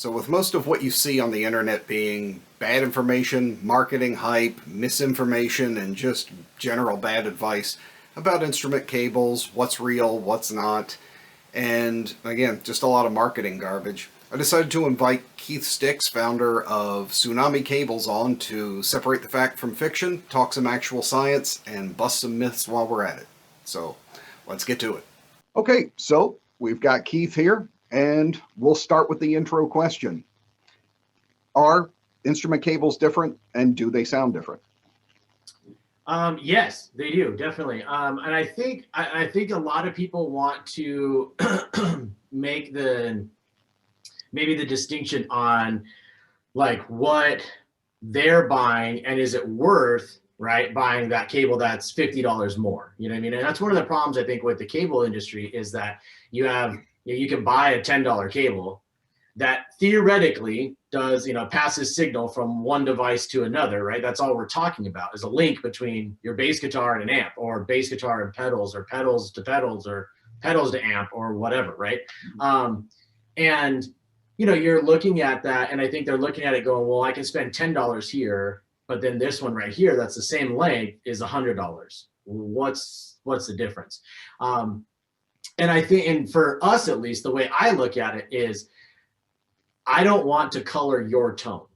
So with most of what you see on the internet being bad information, marketing hype, misinformation, and just general bad advice about instrument cables, what's real, what's not, and again, just a lot of marketing garbage, I decided to invite Keith Stixx, founder of Tsunami Cables, on to separate the fact from fiction, talk some actual science, and bust some myths while we're at it. So let's get to it. Okay, so we've got Keith here, and we'll start with the intro question. Are instrument cables different, and do they sound different? Yes, they do, definitely. And I think a lot of people want to make maybe the distinction on like what they're buying and is it worth, right, buying that cable that's $50 more. You know what I mean? And that's one of the problems I think with the cable industry is that you can buy a $10 cable that theoretically does, passes signal from one device to another, right? That's all we're talking about is a link between your bass guitar and an amp, or bass guitar and pedals, or pedals to pedals, or pedals to amp, or whatever, right? And you're looking at that, and I think they're looking at it going, well, I can spend $10 here, but then this one right here that's the same length is $100. What's the difference? And I think, and for us at least, the way I look at it is, I don't want to color your tone.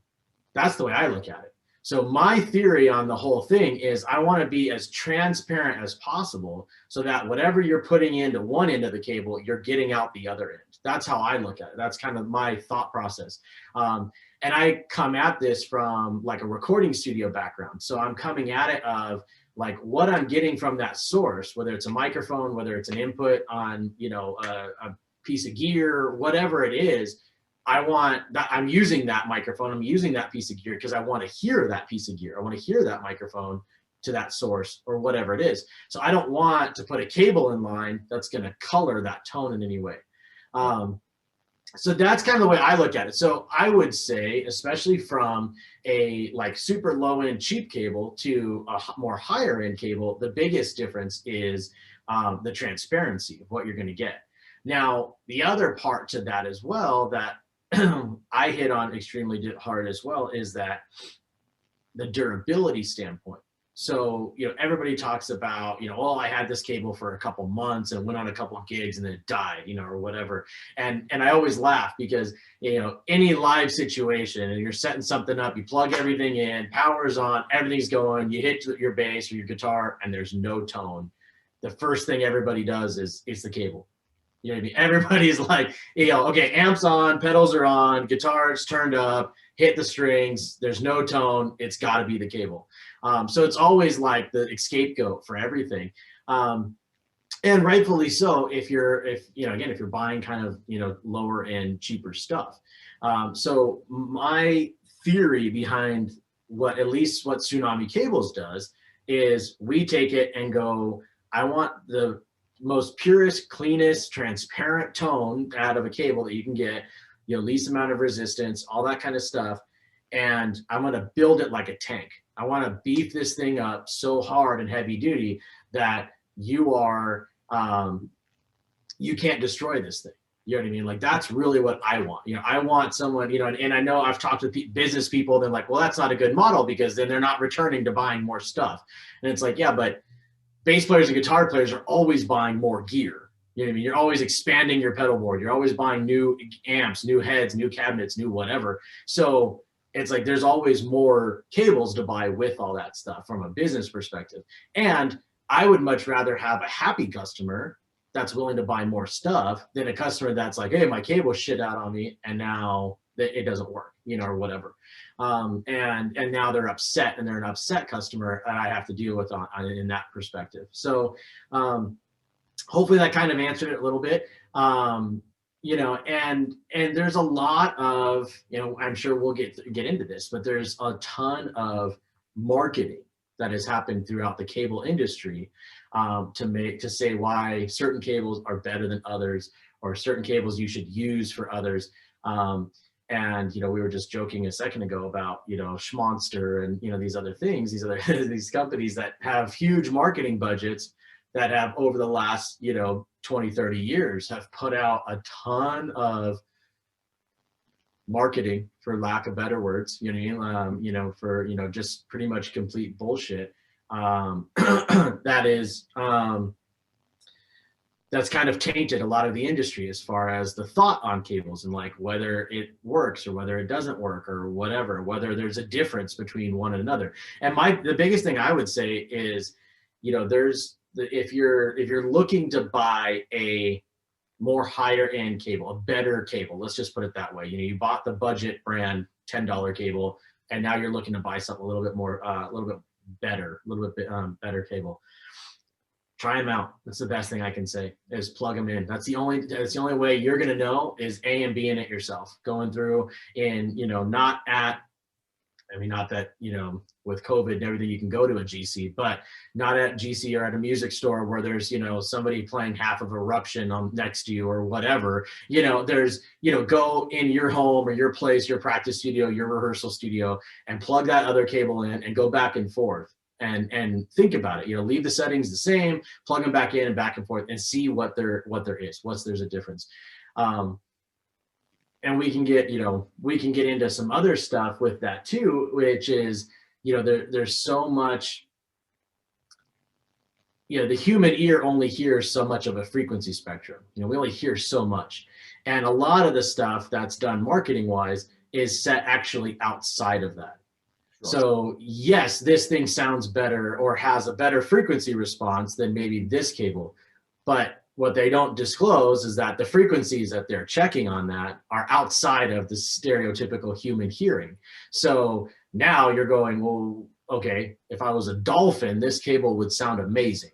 That's the way I look at it. So my theory on the whole thing is I want to be as transparent as possible so that whatever you're putting into one end of the cable, you're getting out the other end. That's how I look at it. That's kind of my thought process. And I come at this from like a recording studio background. So I'm coming at it of like what I'm getting from that source, whether it's a microphone, whether it's an input on, a piece of gear, whatever it is. I want that. I'm using that microphone. I'm using that piece of gear because I want to hear that piece of gear. I want to hear that microphone to that source or whatever it is. So I don't want to put a cable in line that's going to color that tone in any way. So that's kind of the way I look at it. So I would say, especially from a like super low end cheap cable to a more higher end cable, the biggest difference is the transparency of what you're going to get. Now, the other part to that as well that I hit on extremely hard as well is that the durability standpoint. So, everybody talks about, oh, I had this cable for a couple months and went on a couple of gigs and then it died, or whatever. And I always laugh because, any live situation and you're setting something up, you plug everything in, power's on, everything's going, you hit your bass or your guitar and there's no tone. The first thing everybody does is the cable. You know what I mean? Everybody's like, okay, amps on, pedals are on, guitar's turned up, hit the strings, there's no tone, it's got to be the cable. So it's always like the scapegoat for everything. And rightfully so if you're buying kind of, lower end, cheaper stuff. So my theory behind what Tsunami Cables does is we take it and go, I want the most purest, cleanest, transparent tone out of a cable that you can get, least amount of resistance, all that kind of stuff. And I'm going to build it like a tank. I want to beef this thing up so hard and heavy duty that you can't destroy this thing. You know what I mean? Like, that's really what I want. I want someone, and I know I've talked to business people, they're like, well, that's not a good model because then they're not returning to buying more stuff. And it's like, yeah, but bass players and guitar players are always buying more gear. You know what I mean? You're always expanding your pedal board. You're always buying new amps, new heads, new cabinets, new whatever. So it's like there's always more cables to buy with all that stuff from a business perspective. And I would much rather have a happy customer that's willing to buy more stuff than a customer that's like, hey, my cable shit out on me and now it doesn't work, or whatever. And now they're upset and they're an upset customer that I have to deal with in that perspective. So hopefully that kind of answered it a little bit. And there's a lot of, I'm sure we'll get into this, but there's a ton of marketing that has happened throughout the cable industry to say why certain cables are better than others or certain cables you should use for others. And, we were just joking a second ago about, Schmonster and, these other things, these companies that have huge marketing budgets that have over the last, 20, 30 years have put out a ton of marketing, for lack of better words, you know what I mean? For, just pretty much complete bullshit. That is, that's kind of tainted a lot of the industry as far as the thought on cables and like whether it works or whether it doesn't work or whatever, whether there's a difference between one and another. And the biggest thing I would say is, if you're looking to buy a more higher end cable, a better cable, let's just put it that way. You bought the budget brand $10 cable, and now you're looking to buy something a little bit more, a little bit better cable. Try them out. That's the best thing I can say, is plug them in. That's the only way you're going to know, is A, and B in it yourself, going through and, not that, with COVID and everything, you can go to a GC, but not at GC or at a music store where there's, somebody playing half of Eruption on next to you or whatever. There's, go in your home or your place, your practice studio, your rehearsal studio, and plug that other cable in and go back and forth. And think about it, leave the settings the same, plug them back in and back and forth, and see what there is, there's a difference. And we can get into some other stuff with that too, which is, there's so much, the human ear only hears so much of a frequency spectrum. We only hear so much. And a lot of the stuff that's done marketing wise is set actually outside of that. So yes, this thing sounds better or has a better frequency response than maybe this cable, but what they don't disclose is that the frequencies that they're checking on that are outside of the stereotypical human hearing. So now you're going, well, okay, if I was a dolphin, this cable would sound amazing.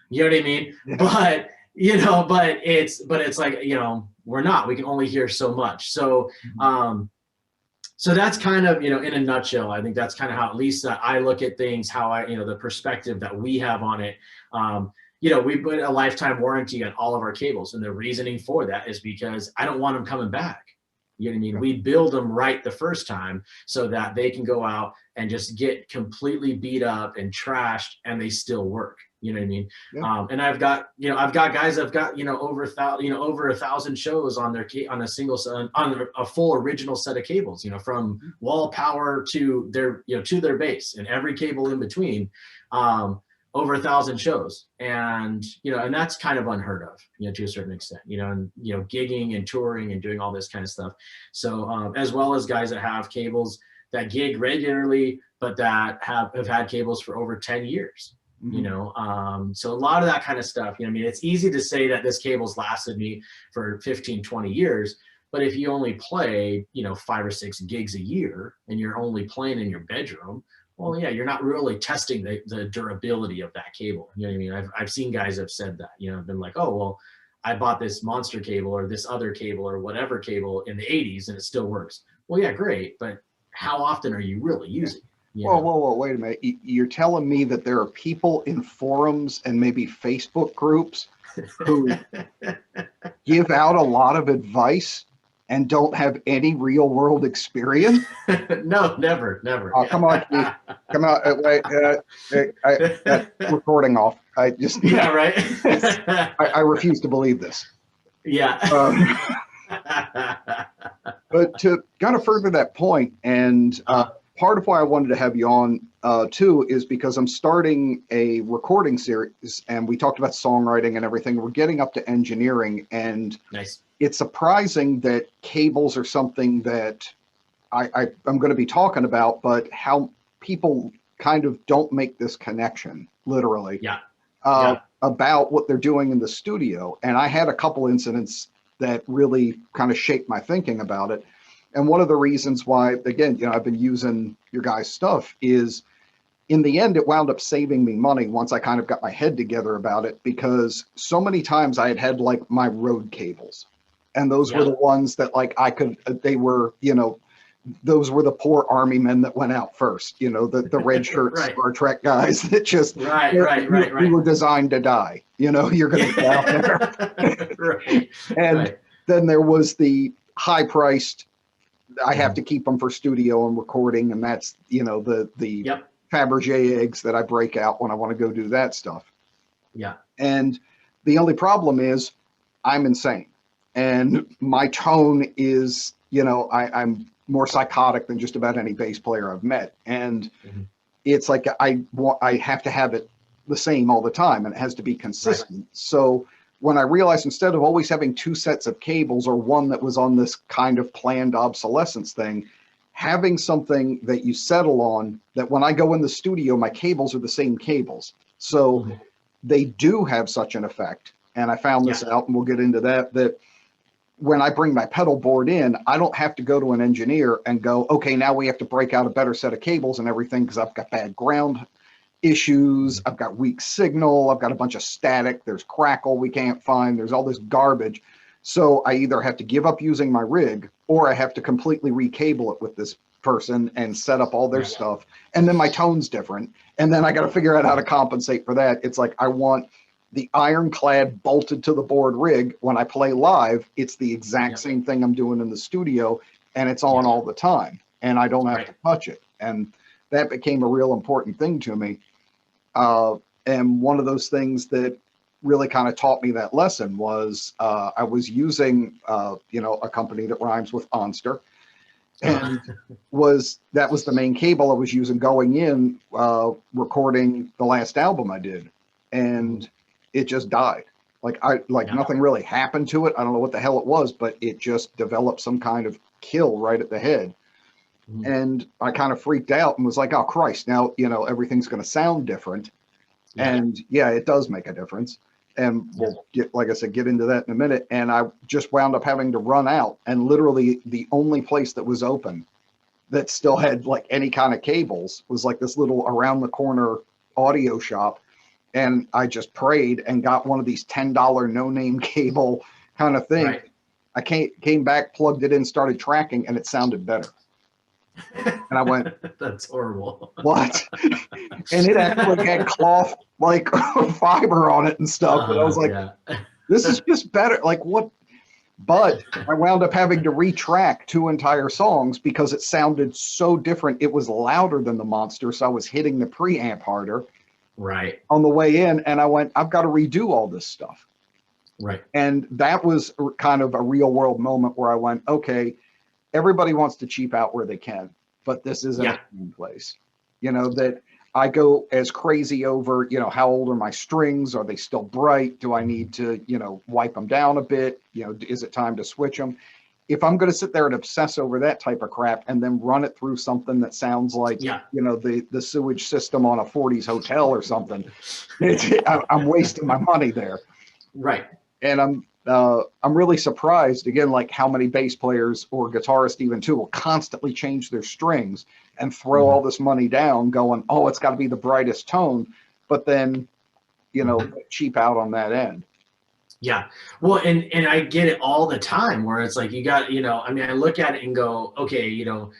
You know what I mean? Yeah. But it's like, we're not, we can only hear so much. So, so that's kind of, in a nutshell, I think that's kind of how, at least I look at things, how the perspective that we have on it. We put a lifetime warranty on all of our cables, and the reasoning for that is because I don't want them coming back. You know what I mean? We build them right the first time so that they can go out and just get completely beat up and trashed, and they still work. You know what I mean? Yeah. And I've got guys, over 1,000 shows on a full original set of cables, from wall power to their base, and every cable in between, over 1,000 shows. And, and that's kind of unheard of, to a certain extent, and, gigging and touring and doing all this kind of stuff. So, as well as guys that have cables that gig regularly, but that have had cables for over 10 years. So a lot of that kind of stuff, it's easy to say that this cable's lasted me for 15, 20 years, but if you only play, 5 or 6 gigs a year and you're only playing in your bedroom, well, yeah, you're not really testing the durability of that cable. You know what I mean? I've seen guys have said that, I've been like, oh, well, I bought this monster cable or this other cable or whatever cable in the 80s and it still works. Well, yeah, great. But how often are you really using it? Whoa, wait a minute. You're telling me that there are people in forums and maybe Facebook groups who give out a lot of advice and don't have any real world experience? No, never. Oh, come on, Keith. Come on. Wait, recording off. Yeah, right. I refuse to believe this. Yeah. But to kind of further that point, and part of why I wanted to have you on too is because I'm starting a recording series, and we talked about songwriting and everything. We're getting up to engineering, and nice. It's surprising that cables are something that I'm going to be talking about, but how people kind of don't make this connection, literally, about what they're doing in the studio. And I had a couple incidents that really kind of shaped my thinking about it. And one of the reasons why, again, I've been using your guys' stuff is, in the end, it wound up saving me money once I kind of got my head together about it, because so many times I had like my road cables, and those were the ones that those were the poor army men that went out first, the red shirt Star Trek guys that just, we were designed to die, you're going to get out there. And then there was the high priced, I have to keep them for studio and recording, and that's the Fabergé eggs that I break out when I want to go do that stuff. Yeah. And the only problem is I'm insane, and my tone is you know, I'm more psychotic than just about any bass player I've met. And it's like I have to have it the same all the time, and it has to be consistent. Right. So when I realized instead of always having 2 sets of cables or one that was on this kind of planned obsolescence thing, having something that you settle on, that when I go in the studio, my cables are the same cables. So they do have such an effect. And I found this out, and we'll get into that when I bring my pedal board in, I don't have to go to an engineer and go, okay, now we have to break out a better set of cables and everything, because I've got bad ground issues, I've got weak signal, I've got a bunch of static, there's crackle we can't find, there's all this garbage. So I either have to give up using my rig, or I have to completely recable it with this person and set up all their stuff. And then my tone's different. And then I got to figure out how to compensate for that. It's like, I want the ironclad bolted to the board rig. When I play live, it's the exact same thing I'm doing in the studio, and it's on all the time, and I don't have to touch it. And that became a real important thing to me. And one of those things that really kind of taught me that lesson was I was using, you know, a company that rhymes with Onster, and that was the main cable I was using going in, recording the last album I did. And it just died. Like nothing really happened to it. I don't know what the hell it was, but it just developed some kind of kill right at the head. And I kind of freaked out and was like, oh Christ, now, you know, everything's going to sound different. And yeah, it does make a difference. And we'll get, like I said, get into that in a minute. And I just wound up having to run out, and literally the only place that was open that still had like any kind of cables was like this little around the corner audio shop. And I just prayed and got one of these $10 no-name cable kind of thing. I came back, plugged it in, started tracking, and it sounded better. And I went, that's horrible. What? And it actually had cloth like fiber on it and stuff. And I was like, this is just better. Like, what? But I wound up having to retrack 2 entire songs because it sounded so different. It was louder than the monster, so I was hitting the preamp harder. On the way in, and I went, I've got to redo all this stuff. And that was kind of a real world moment where I went, okay, everybody wants to cheap out where they can, but this isn't a place. You know, that I go as crazy over, you know, how old are my strings? Are they still bright? Do I need to, you know, wipe them down a bit? You know, is it time to switch them? If I'm going to sit there and obsess over that type of crap and then run it through something that sounds like, you know, the sewage system on a 40s hotel or something, I'm wasting my money there. And I'm really surprised, again, like how many bass players or guitarists even too will constantly change their strings and throw all this money down going, oh, it's got to be the brightest tone. But then, you know, cheap out on that end. Well, and I get it all the time where it's like, you got, you know, I mean, I look at it and go, okay, you know,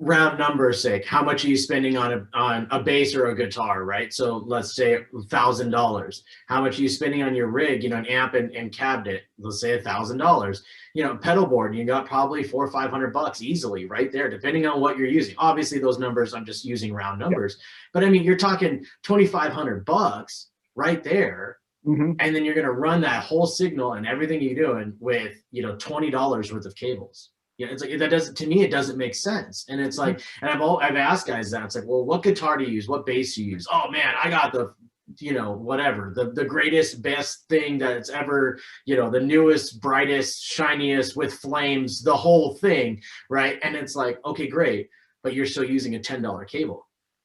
round numbers sake, how much are you spending on a bass or a guitar, right? So let's say $1,000. How much are you spending on your rig, you know, an amp and cabinet? Let's say $1,000. You know, pedal board, you got probably $400 or $500 easily right there, depending on what you're using. Obviously, those numbers, I'm just using round numbers, but I mean, you're talking $2,500 right there. And then you're going to run that whole signal and everything you're doing with, you know, $20 worth of cables. Yeah, it's like, that doesn't, to me, it doesn't make sense. And it's like, and I've asked guys that, it's like, well, what guitar do you use? What bass do you use? Oh man, I got the, you know, whatever, the greatest, best thing that's ever, you know, the newest, brightest, shiniest with flames, the whole thing, right? And it's like, okay, great, but you're still using a $10 cable.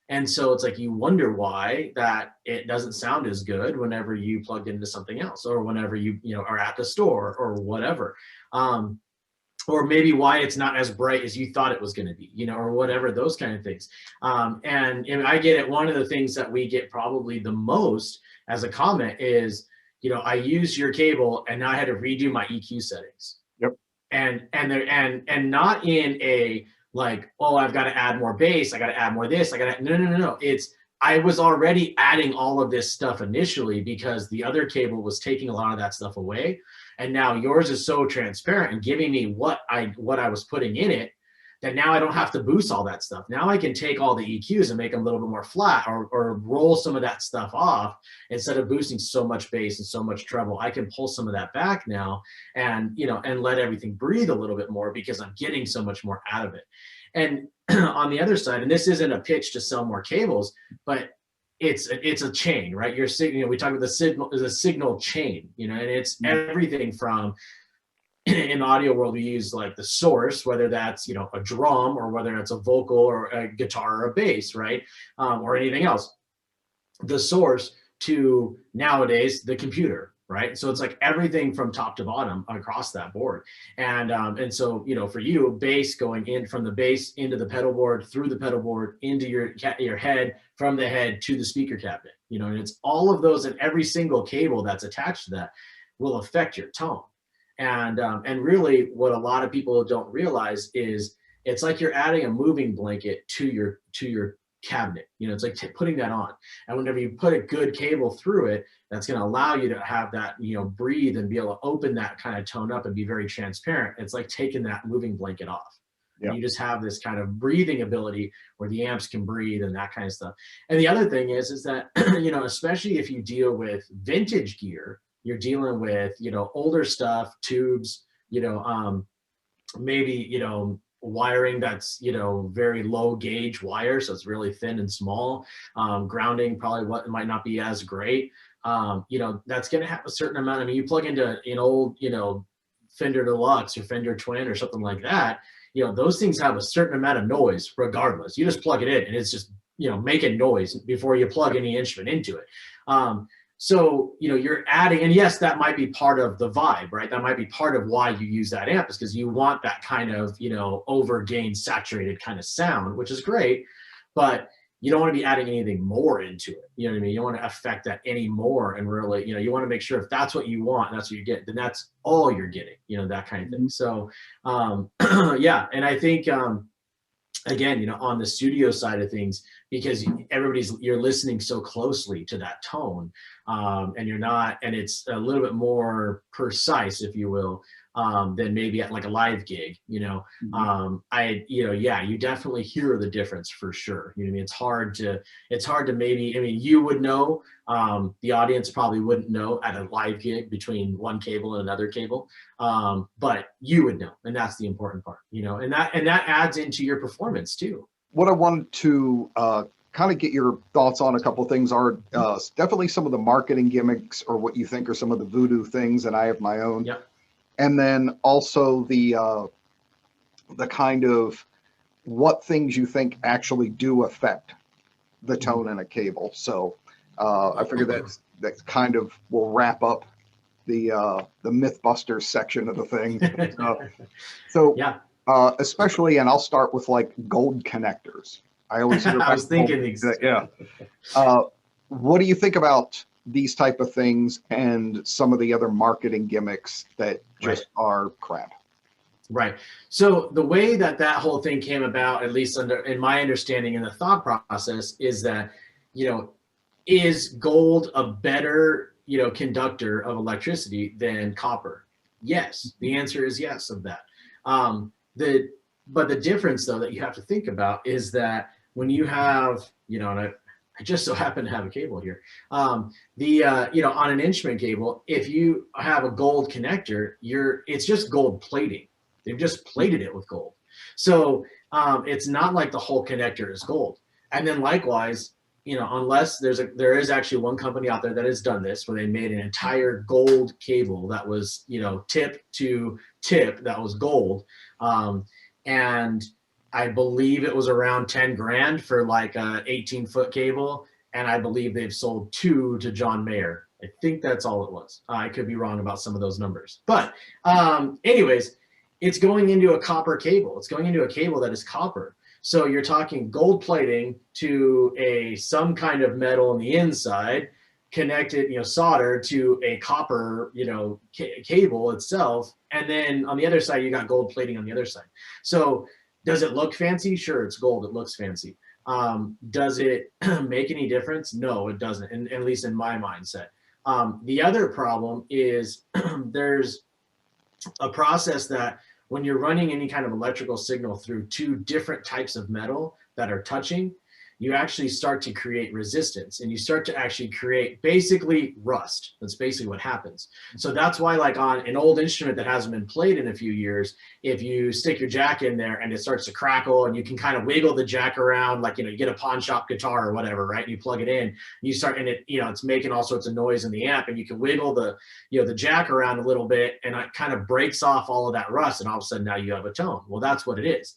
And so it's like, you wonder why that it doesn't sound as good whenever you plugged into something else, or whenever you know, are at the store or whatever. Or maybe why it's not as bright as you thought it was going to be, you know, or whatever, those kind of things. And I get it. One of the things that we get probably the most as a comment is, you know, I used your cable and now I had to redo my EQ settings. And not in a like, oh, I've got to add more bass, I got to add more this, I got to, no. It's, I was already adding all of this stuff initially because the other cable was taking a lot of that stuff away. And now yours is so transparent and giving me what I was putting in it, that now I don't have to boost all that stuff. Now I can take all the EQs and make them a little bit more flat, or roll some of that stuff off. Instead of boosting so much bass and so much treble, I can pull some of that back now, and and let everything breathe a little bit more, because I'm getting so much more out of it. And on the other side, and this isn't a pitch to sell more cables, but it's a chain, right? Your signal, we talk about the signal chain, and it's everything from, in the audio world, we use like the source, whether that's a drum, or whether it's a vocal or a guitar or a bass, right? Or anything else. The source to, nowadays, the computer, right? So it's like everything from top to bottom across that board. And so for you, bass going in, from the bass into the pedal board, through the pedal board into your head, from the head to the speaker cabinet, and it's all of those, and every single cable that's attached to that will affect your tone. And really, what a lot of people don't realize is it's like you're adding a moving blanket to your cabinet. It's like putting that on. And whenever you put a good cable through it, that's going to allow you to have that, breathe and be able to open that kind of tone up and be very transparent. It's like taking that moving blanket off. Yeah. You just have this kind of breathing ability where the amps can breathe and that kind of stuff. And the other thing is that, especially if you deal with vintage gear, you're dealing with, older stuff, tubes, maybe, wiring that's, very low gauge wire. So it's really thin and small. Grounding probably might not be as great. That's going to have a certain amount. I mean, you plug into an old, Fender Deluxe or Fender Twin or something like that, those things have a certain amount of noise regardless. You just plug it in and it's just, making noise before you plug any instrument into it. So, you're adding, and yes, that might be part of the vibe, right? That might be part of why you use that amp, is because you want that kind of, over gain, saturated kind of sound, which is great, but you don't want to be adding anything more into it. You know what I mean? You don't want to affect that anymore. And really, you want to make sure if that's what you want, that's what you get, then that's all you're getting, that kind of thing. So, yeah. And I think, again, on the studio side of things, because you're listening so closely to that tone, and you're not, and it's a little bit more precise, if you will, than maybe at like a live gig, you definitely hear the difference for sure. I mean? It's hard to maybe, you would know, the audience probably wouldn't know at a live gig between one cable and another cable, but you would know, and that's the important part, and that adds into your performance too. What I wanted to kind of get your thoughts on a couple of things are definitely some of the marketing gimmicks, or what you think are some of the voodoo things, and I have my own. Yep. And then also the kind of what things you think actually do affect the tone in a cable. So I figure that kind of will wrap up the Mythbusters section of the thing. So yeah. Especially, and I'll start with like gold connectors. I always hear about I was thinking these. Yeah. What do you think about these type of things and some of the other marketing gimmicks that just are crap? Right. So the way that whole thing came about, at least in my understanding and the thought process, is that, is gold a better, conductor of electricity than copper? Yes. The answer is yes of that. But the difference, though, that you have to think about is that when you have, and I just so happen to have a cable here, on an instrument cable, if you have a gold connector, it's just gold plating. They've just plated it with gold. So it's not like the whole connector is gold. And then likewise, unless there is actually one company out there that has done this, where they made an entire gold cable that was, tip to tip, that was gold. And I believe it was around 10 grand for like a 18-foot cable. And I believe they've sold 2 to John Mayer. I think that's all it was. I could be wrong about some of those numbers. But anyways, it's going into a copper cable. It's going into a cable that is copper. So you're talking gold plating to some kind of metal on the inside, connected, soldered to a copper, cable itself. And then on the other side, you got gold plating on the other side. So does it look fancy? Sure, it's gold. It looks fancy. Does it make any difference? No, it doesn't, and at least in my mindset. The other problem is there's a process that when you're running any kind of electrical signal through two different types of metal that are touching, you actually start to create resistance, and you start to actually create basically rust. That's basically what happens. So that's why, like on an old instrument that hasn't been played in a few years, if you stick your jack in there and it starts to crackle, and you can kind of wiggle the jack around, like, you get a pawn shop guitar or whatever, right? And you plug it in, you start, and it, it's making all sorts of noise in the amp, and you can wiggle the, the jack around a little bit, and it kind of breaks off all of that rust, and all of a sudden now you have a tone. Well, that's what it is.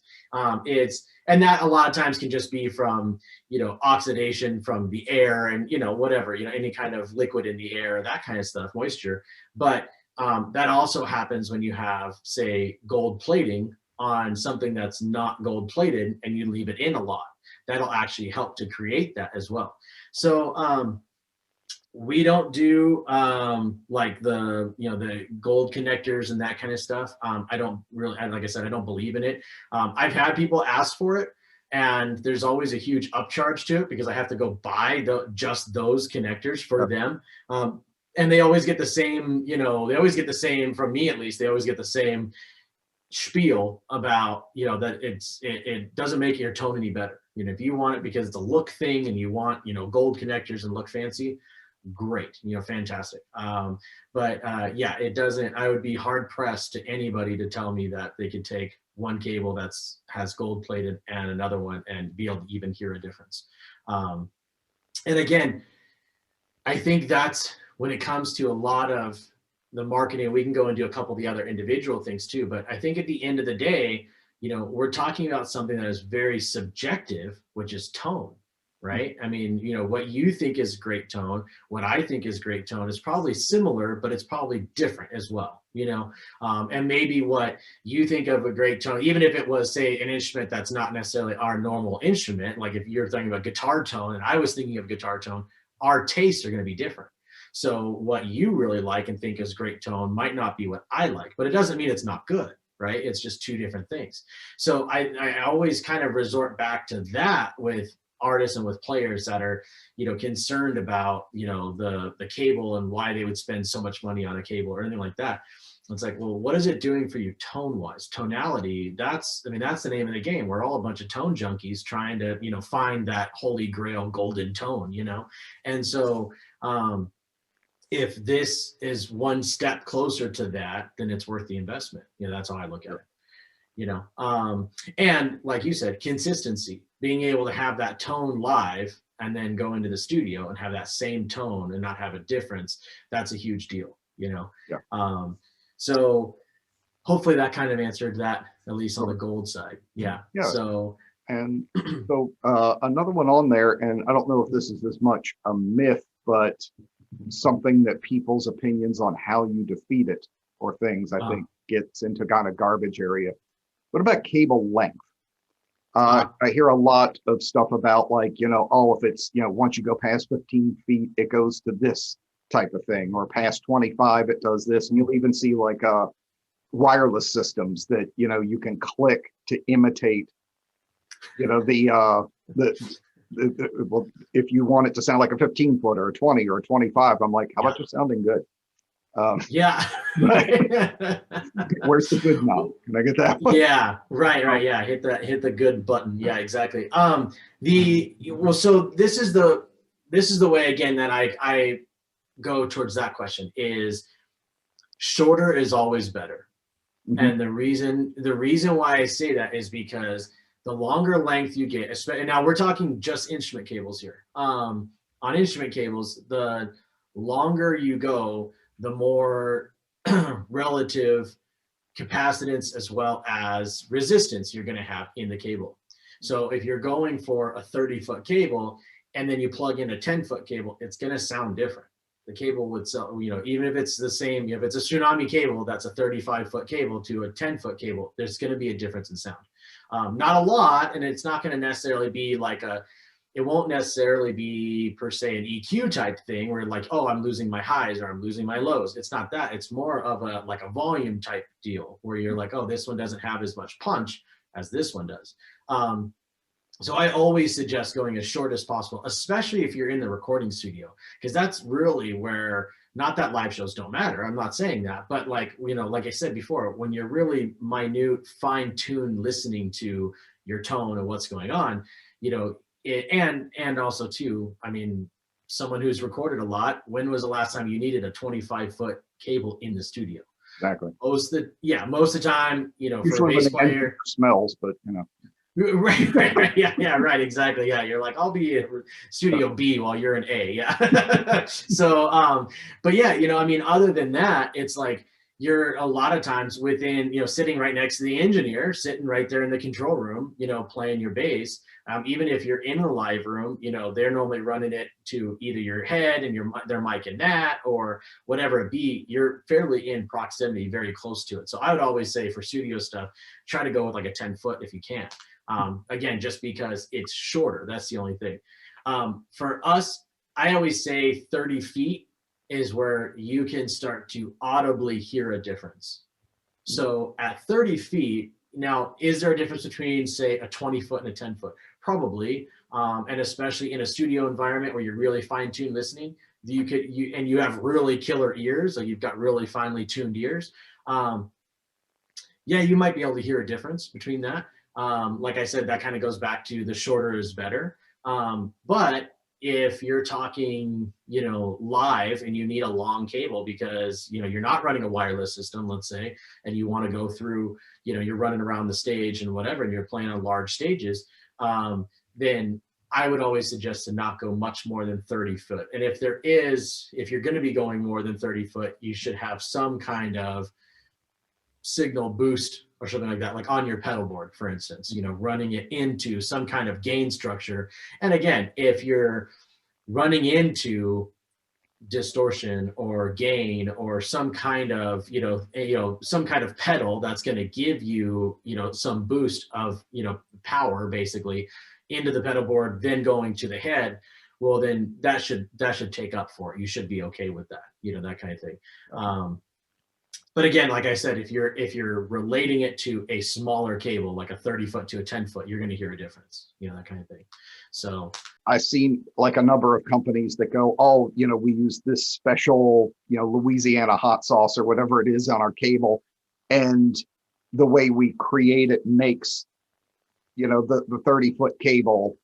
And that a lot of times can just be from, oxidation from the air and, whatever, any kind of liquid in the air, that kind of stuff, moisture. But that also happens when you have, say, gold plating on something that's not gold plated, and you leave it in a lot. That'll actually help to create that as well. So we don't do like the the gold connectors and that kind of stuff. I don't really, like I said, I don't believe in it. I've had people ask for it, and there's always a huge upcharge to it because I have to go buy just those connectors for them. And they always get the same, they always get the same, from me at least, they always get the same spiel about, that it doesn't make your tone any better. If you want it because it's a look thing and you want, gold connectors and look fancy, great, fantastic. But yeah, it doesn't, I would be hard pressed to anybody to tell me that they could take one cable has gold plated and another one and be able to even hear a difference. And again, I think that's when it comes to a lot of the marketing. We can go into a couple of the other individual things too, but I think at the end of the day, we're talking about something that is very subjective, which is tone. Right? I mean, what you think is great tone, what I think is great tone is probably similar, but it's probably different as well, and maybe what you think of a great tone, even if it was, say, an instrument that's not necessarily our normal instrument, like if you're thinking about guitar tone and I was thinking of guitar tone, our tastes are going to be different. So what you really like and think is great tone might not be what I like, but it doesn't mean it's not good. Right? It's just two different things. So I always kind of resort back to that with artists and with players that are, concerned about, the cable and why they would spend so much money on a cable or anything like that. It's like, well, what is it doing for you tone wise? Tonality, that's the name of the game. We're all a bunch of tone junkies trying to, find that holy grail golden tone, And so, if this is one step closer to that, then it's worth the investment. That's how I look at it. And like you said, consistency, being able to have that tone live and then go into the studio and have that same tone and not have a difference. That's a huge deal, Yeah. So hopefully that kind of answered that, at least on the gold side. Yeah. So, and so another one on there, and I don't know if this is as much a myth, but something that people's opinions on how you defeat it or things, I think gets into kind of garbage area. What about cable length? I hear a lot of stuff about like, if it's, once you go past 15 feet, it goes to this type of thing, or past 25, it does this. And you'll even see like wireless systems that, you can click to imitate, well, if you want it to sound like a 15-foot or a 20 or a 25, I'm like, how about just sounding good? Yeah. Where's the good knob? Can I get that one? Yeah, right. Yeah, hit the good button. Yeah, exactly. So this is the way again that I go towards that question is shorter is always better. Mm-hmm. And the reason why I say that is because the longer length you get, especially now we're talking just instrument cables here. On instrument cables, the longer you go, the more relative capacitance as well as resistance you're going to have in the cable. So if you're going for a 30-foot cable and then you plug in a 10-foot cable, it's going to sound different. The cable would sell, even if it's the same, if it's a Tsunami cable that's a 35-foot cable to a 10-foot cable, there's going to be a difference in sound. Not a lot, and it's not going to necessarily be like it won't necessarily be per se an EQ type thing where like, oh, I'm losing my highs or I'm losing my lows. It's not that. It's more of a volume type deal where you're like, oh, this one doesn't have as much punch as this one does. So I always suggest going as short as possible, especially if you're in the recording studio, because that's really where Not that live shows don't matter. I'm not saying that, but like, you know, like I said before, when you're really minute, fine-tuned listening to your tone and what's going on, you know, and also too, I mean, someone who's recorded a lot, when was the last time you needed a 25-foot cable in the studio? Exactly. Most of the time, you know, for a Usually bass when the engineer player. smells, but you know. Right. Yeah, right, exactly. Yeah, you're like, I'll be in studio B while you're in A. Yeah. So, but yeah, you know, I mean, other than that, it's like you're a lot of times within, you know, sitting right next to the engineer, sitting right there in the control room, you know, playing your bass. Even if you're in a live room, you know, they're normally running it to either your head and their mic and that, or whatever it be. You're fairly in proximity, very close to it. So I would always say for studio stuff, try to go with like a 10-foot if you can. Again, just because it's shorter, that's the only thing. For us, I always say 30 feet is where you can start to audibly hear a difference. So at 30 feet, now, is there a difference between, say, a 20-foot and a 10-foot? Probably, and especially in a studio environment where you're really fine-tuned listening, you have really killer ears, like you've got really finely tuned ears. Yeah, you might be able to hear a difference between that. Like I said, that kind of goes back to the shorter is better. But if you're talking, you know, live and you need a long cable because, you know, you're not running a wireless system, let's say, and you want to go through, you know, you're running around the stage and whatever, and you're playing on large stages, then I would always suggest to not go much more than 30 foot. And if you're going to be going more than 30 foot, you should have some kind of signal boost or something like that, like on your pedal board, for instance, you know, running it into some kind of gain structure. And again, if you're running into distortion or gain or some kind of, some kind of pedal that's going to give you, you know, some boost of, you know, power basically into the pedal board, then going to the head, well, then that should take up for it. You should be okay with that, you know, that kind of thing. But again, like I said, if you're relating it to a smaller cable, like a 30-foot to a 10-foot, you're going to hear a difference, you know, that kind of thing. So I've seen like a number of companies that go, oh, you know, we use this special, you know, Louisiana hot sauce or whatever it is on our cable. And the way we create it makes, you know, the 30-foot cable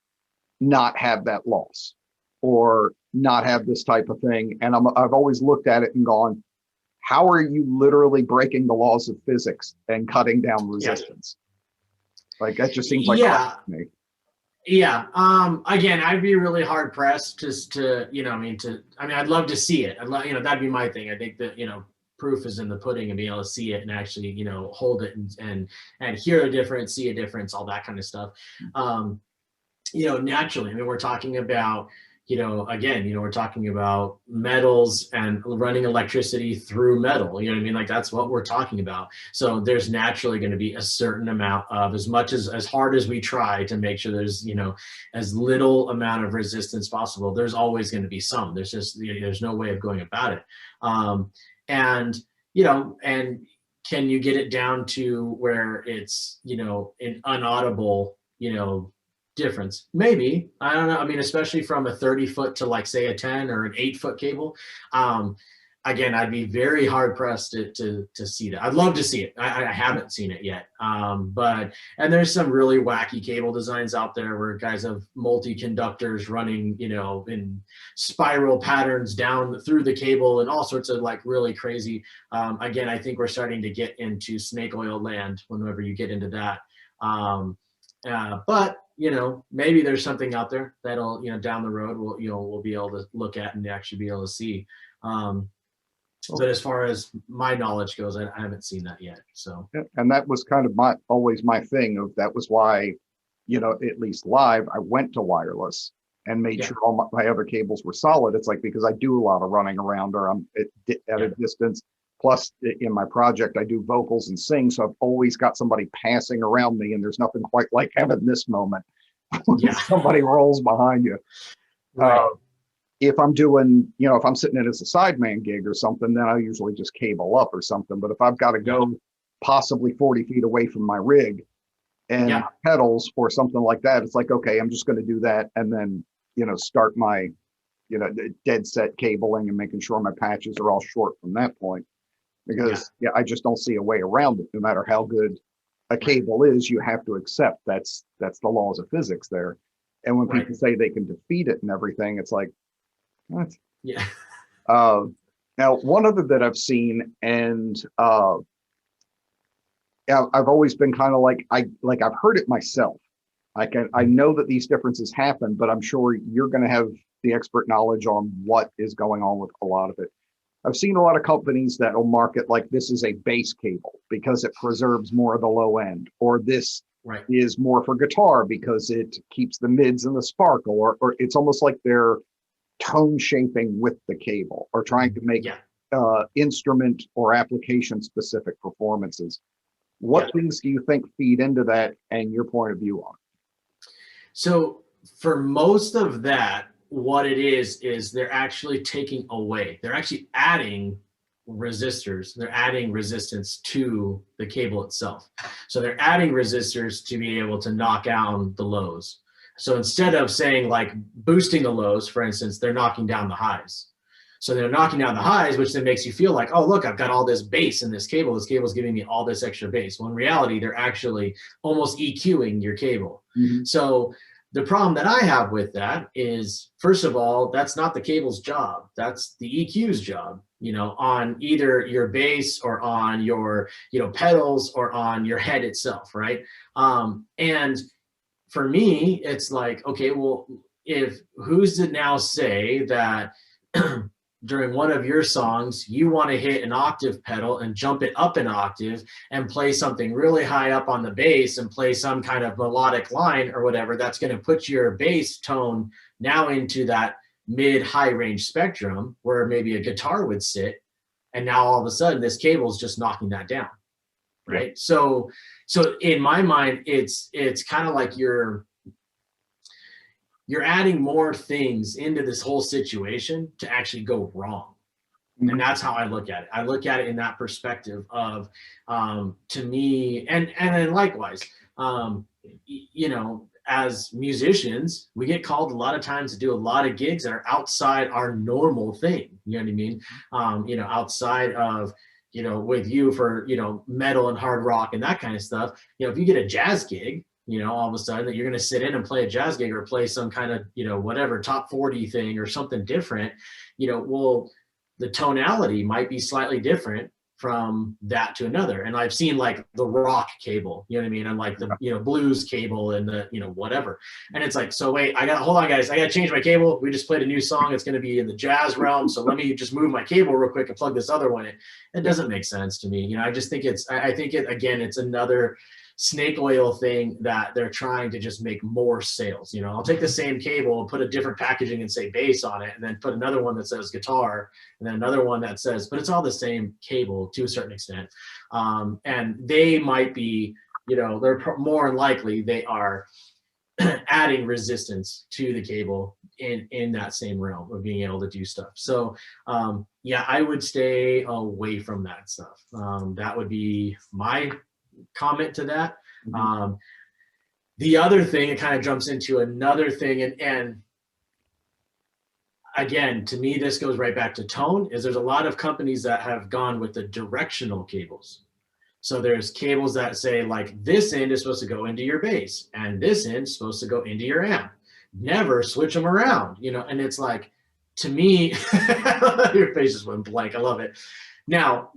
not have that loss or not have this type of thing. And I've always looked at it and gone, how are you literally breaking the laws of physics and cutting down resistance? Yeah. Like that just seems like crap to me. Yeah. Again, I'd be really hard pressed to, you know, I'd love to see it. You know, that'd be my thing. I think that, you know, proof is in the pudding and being able to see it and actually, you know, hold it and hear a difference, see a difference, all that kind of stuff. You know, naturally, I mean, we're talking about, you know, again, you know, we're talking about metals and running electricity through metal, you know what I mean? Like that's what we're talking about. So there's naturally going to be a certain amount of, as hard as we try to make sure there's, you know, as little amount of resistance possible, there's always going to be some, there's just, you know, there's no way of going about it. And, you know, and can you get it down to where it's, you know, an unaudible, you know, difference? Maybe. I don't know. I mean, especially from a 30-foot to like say a 10 or an 8-foot cable. Again, I'd be very hard pressed to see that. I'd love to see it. I haven't seen it yet. And there's some really wacky cable designs out there where guys have multi-conductors running, you know, in spiral patterns down through the cable and all sorts of like really crazy. Again, I think we're starting to get into snake oil land whenever you get into that. But you know, maybe there's something out there that'll, you know, down the road we'll be able to look at and actually be able to see. But as far as my knowledge goes, I haven't seen that yet. So, and that was kind of always my thing of that was why, you know, at least live, I went to wireless and made sure all my other cables were solid. It's like, because I do a lot of running around or I'm at a distance. Plus, in my project, I do vocals and sing. So I've always got somebody passing around me, and there's nothing quite like having this moment when somebody rolls behind you. Right. If I'm doing, you know, if I'm sitting in as a sideman gig or something, then I usually just cable up or something. But if I've got to go possibly 40 feet away from my rig and pedals or something like that, it's like, okay, I'm just going to do that. And then, you know, start my the dead set cabling and making sure my patches are all short from that point. Because I just don't see a way around it. No matter how good a cable is, you have to accept that's the laws of physics there. And when people say they can defeat it and everything, it's like, what? Yeah. Now, one other that I've seen, and I've always been kind of like I've heard it myself. I know that these differences happen, but I'm sure you're going to have the expert knowledge on what is going on with a lot of it. I've seen a lot of companies that will market like this is a bass cable because it preserves more of the low end, or this is more for guitar because it keeps the mids and the sparkle, or it's almost like they're tone shaping with the cable or trying to make instrument or application specific performances. What things do you think feed into that and your point of view on it? So for most of that, what it is they're actually taking away, they're actually adding resistors, they're adding resistance to the cable itself. So they're adding resistors to be able to knock down the lows. So instead of saying like boosting the lows, for instance, they're knocking down the highs. So they're knocking down the highs, which then makes you feel like, oh, look, I've got all this bass in this cable. This cable is giving me all this extra bass. Well, in reality, they're actually almost EQing your cable. Mm-hmm. So the problem that I have with that is, first of all, that's not the cable's job. That's the EQ's job, on either your bass or on your, pedals or on your head itself, right? And for me, it's like, okay, well, who's to now say that during one of your songs, you want to hit an octave pedal and jump it up an octave and play something really high up on the bass and play some kind of melodic line or whatever, that's going to put your bass tone now into that mid-high range spectrum where maybe a guitar would sit. And now all of a sudden this cable is just knocking that down, right? Yeah. So in my mind, it's kind of like you're adding more things into this whole situation to actually go wrong. Mm-hmm. And that's how I look at it. I look at it in that perspective of, to me, and then likewise, as musicians, we get called a lot of times to do a lot of gigs that are outside our normal thing. You know what I mean? Outside of, with you for, metal and hard rock and that kind of stuff. If you get a jazz gig, all of a sudden that you're going to sit in and play a jazz gig or play some kind of, whatever top 40 thing or something different, well, the tonality might be slightly different from that to another. And I've seen like the rock cable, you know what I mean? And like the, blues cable and the, whatever. And it's like, so wait, hold on guys, I got to change my cable. We just played a new song. It's going to be in the jazz realm. So let me just move my cable real quick and plug this other one in. It doesn't make sense to me. I just think it's another snake oil thing that they're trying to just make more sales. I'll take the same cable and put a different packaging and say bass on it, and then put another one that says guitar, and then another one that says, but it's all the same cable to a certain extent. And they might be, they're more than likely they are adding resistance to the cable in that same realm of being able to do stuff. So I would stay away from that stuff. That would be my comment to that. Mm-hmm. The other thing, it kind of jumps into another thing, and again, to me, this goes right back to tone, is there's a lot of companies that have gone with the directional cables. So there's cables that say like this end is supposed to go into your bass and this end is supposed to go into your amp. Never switch them around, and it's like, to me, your face just went blank. I love it. Now,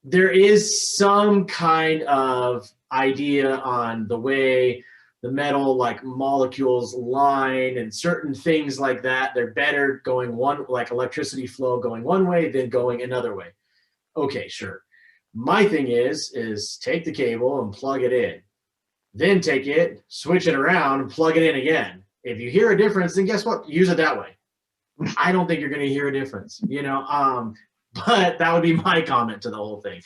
there is some kind of idea on the way the metal like molecules line and certain things like that. They're better going one, like electricity flow going one way than going another way. Okay, sure. My thing is take the cable and plug it in. Then take it, switch it around and plug it in again. If you hear a difference, then guess what? Use it that way. I don't think you're going to hear a difference, but that would be my comment to the whole thing.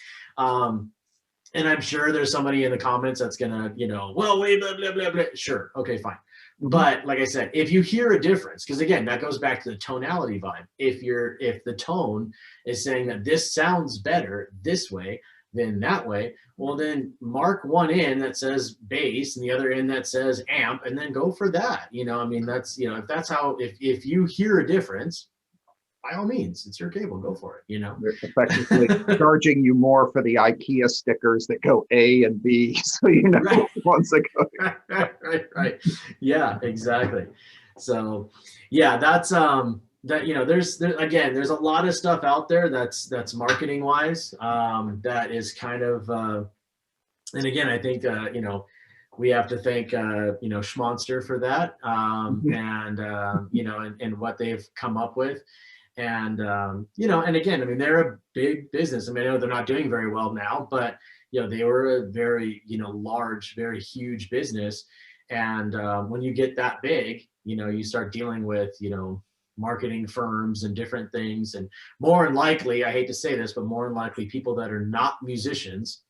And I'm sure there's somebody in the comments that's gonna, well, wait, blah, blah, blah, blah. Sure. Okay, fine. Mm-hmm. But like I said, if you hear a difference, because again, that goes back to the tonality vibe. If the tone is saying that this sounds better this way, then that way, well, then mark one in that says bass and the other end that says amp, and then go for that. You know, I mean, that's, you know, if that's how, if you hear a difference, by all means, it's your cable, go for it, you know. They're effectively charging you more for the IKEA stickers that go A and B, so you know Right. ones that go. Right. Yeah, exactly. So yeah, that's that, you know, there's again, there's a lot of stuff out there that's marketing wise, that is kind of and again, I think you know, we have to thank you know, Schmonster for that, and you know, and what they've come up with. And you know, and again, I mean, they're a big business. I mean, I know they're not doing very well now, but you know, they were a very, you know, large, very huge business. And when you get that big, you know, you start dealing with, you know, marketing firms and different things, and more than likely, I hate to say this, but more than likely, people that are not musicians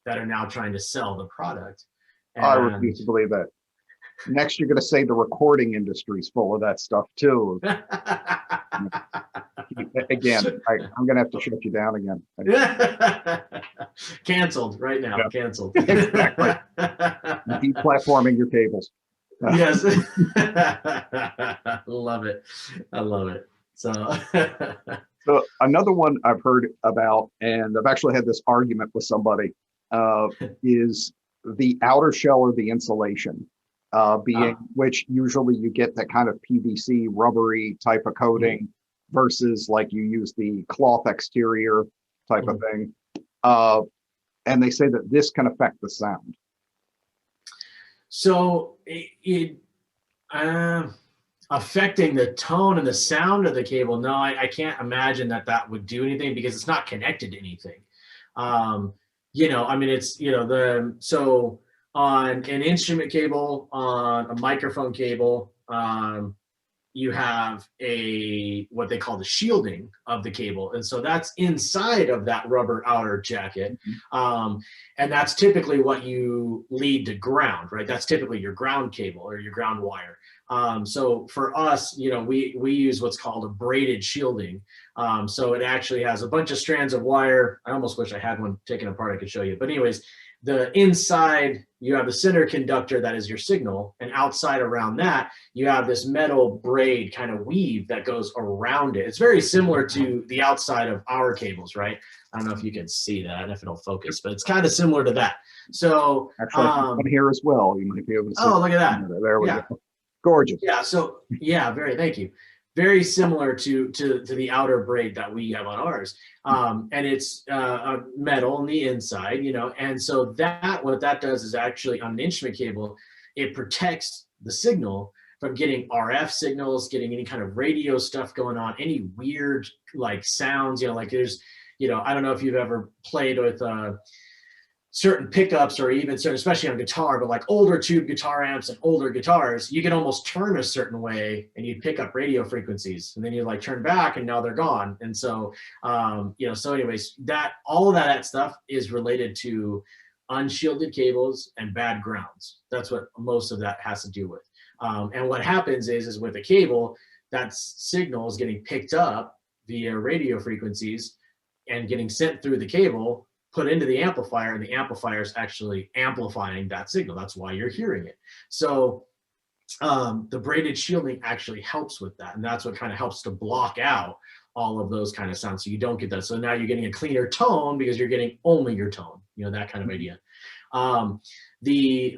that are now trying to sell the product. And I refuse to believe that. Next, you're going to say the recording industry's full of that stuff too. Again, I'm going to have to shut you down again. Canceled right now. Yeah. Canceled. Exactly. Deplatforming your cables. Yes. Love it. I love it. So another one I've heard about, and I've actually had this argument with somebody, is the outer shell or the insulation. Which usually you get that kind of PVC rubbery type of coating versus like you use the cloth exterior type of thing. And they say that this can affect the sound. So affecting the tone and the sound of the cable, no, I can't imagine that would do anything because it's not connected to anything. You know, I mean, it's, you know, so on an instrument cable, on a microphone cable, you have what they call the shielding of the cable. And so that's inside of that rubber outer jacket. And that's typically what you lead to ground, right? That's typically your ground cable or your ground wire. So for us, you know, we use what's called a braided shielding. So it actually has a bunch of strands of wire. I almost wish I had one taken apart, I could show you. But anyways, the inside, you have the center conductor that is your signal, and outside around that, you have this metal braid kind of weave that goes around it. It's very similar to the outside of our cables, right? I don't know if you can see that, if it'll focus, but it's kind of similar to that. So actually, here as well, you might be able to see. Oh, look at that! There we go. Gorgeous. Yeah. So yeah, thank you. Very similar to the outer braid that we have on ours. And it's metal on the inside, you know, and so what that does is actually on an instrument cable, it protects the signal from getting RF signals, getting any kind of radio stuff going on, any weird like sounds, you know, like there's, you know, I don't know if you've ever played with certain pickups or even certain, especially on guitar, but like older tube guitar amps and older guitars, you can almost turn a certain way and you pick up radio frequencies, and then you like turn back and now they're gone. And so, you know, so anyways, all of that stuff is related to unshielded cables and bad grounds. That's what most of that has to do with. And what happens is with a cable, that signal is getting picked up via radio frequencies and getting sent through the cable, put into the amplifier, and the amplifier is actually amplifying that signal. That's why you're hearing it. So the braided shielding actually helps with that. And that's what kind of helps to block out all of those kind of sounds. So you don't get that. So now you're getting a cleaner tone because you're getting only your tone, you know, that kind of idea. The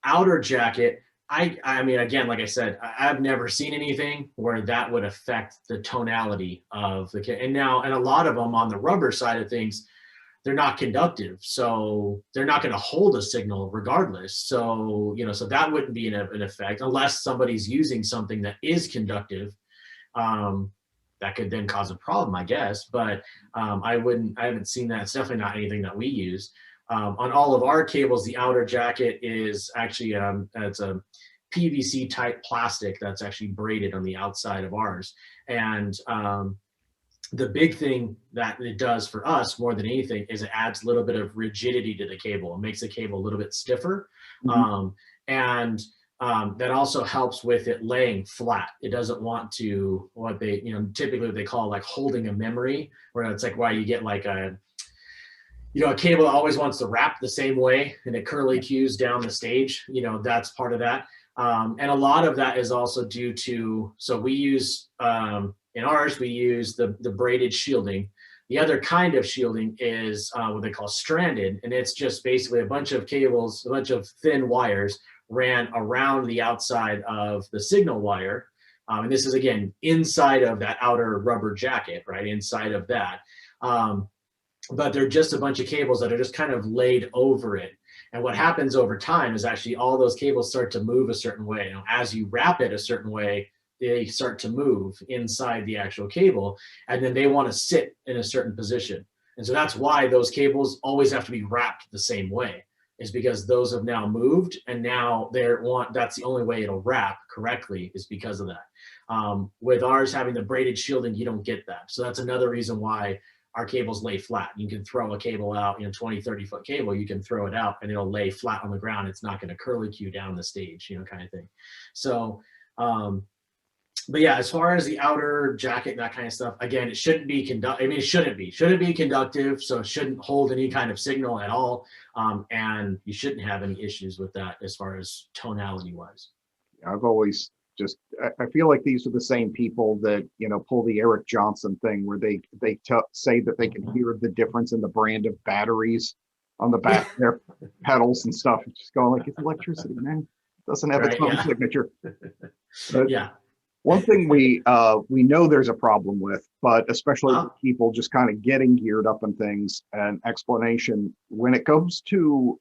outer jacket, I mean, again, like I said, I've never seen anything where that would affect the tonality of the kit. And a lot of them on the rubber side of things, they're not conductive, so they're not going to hold a signal regardless. So, you know, so that wouldn't be an effect unless somebody's using something that is conductive. That could then cause a problem, I guess. But I haven't seen that. It's definitely not anything that we use. On all of our cables, the outer jacket is actually it's a PVC type plastic that's actually braided on the outside of ours. And the big thing that it does for us more than anything is it adds a little bit of rigidity to the cable. It makes the cable a little bit stiffer. And that also helps with it laying flat. It doesn't want to, what they, you know, typically what they call like holding a memory, where it's like why you get like you know, a cable always wants to wrap the same way and it curly cues down the stage, you know, that's part of that. And a lot of that is also due to, so we use, in ours, we use the braided shielding. The other kind of shielding is what they call stranded. And it's just basically a bunch of cables, a bunch of thin wires ran around the outside of the signal wire. And this is, again, inside of that outer rubber jacket, right? Inside of that. But they're just a bunch of cables that are just kind of laid over it. And what happens over time is actually all those cables start to move a certain way. You know, as you wrap it a certain way, they start to move inside the actual cable, and then they want to sit in a certain position. And so that's why those cables always have to be wrapped the same way, is because those have now moved, and now that's the only way it'll wrap correctly, is because of that. With ours having the braided shielding, you don't get that. So that's another reason why our cables lay flat. You can throw a cable out, you know, 20, 30-foot cable, you can throw it out and it'll lay flat on the ground. It's not going to curly cue down the stage, you know, kind of thing. So, but yeah, as far as the outer jacket and that kind of stuff, again, it shouldn't be it shouldn't be conductive. So it shouldn't hold any kind of signal at all. And you shouldn't have any issues with that as far as tonality wise. I've always I feel like these are the same people that, you know, pull the Eric Johnson thing where they say that they can hear the difference in the brand of batteries on the back of their pedals and stuff. It's just going like, it's electricity, man. It doesn't have its own signature. But yeah. One thing we know there's a problem with, but especially with people just kind of getting geared up and things, and explanation when it goes to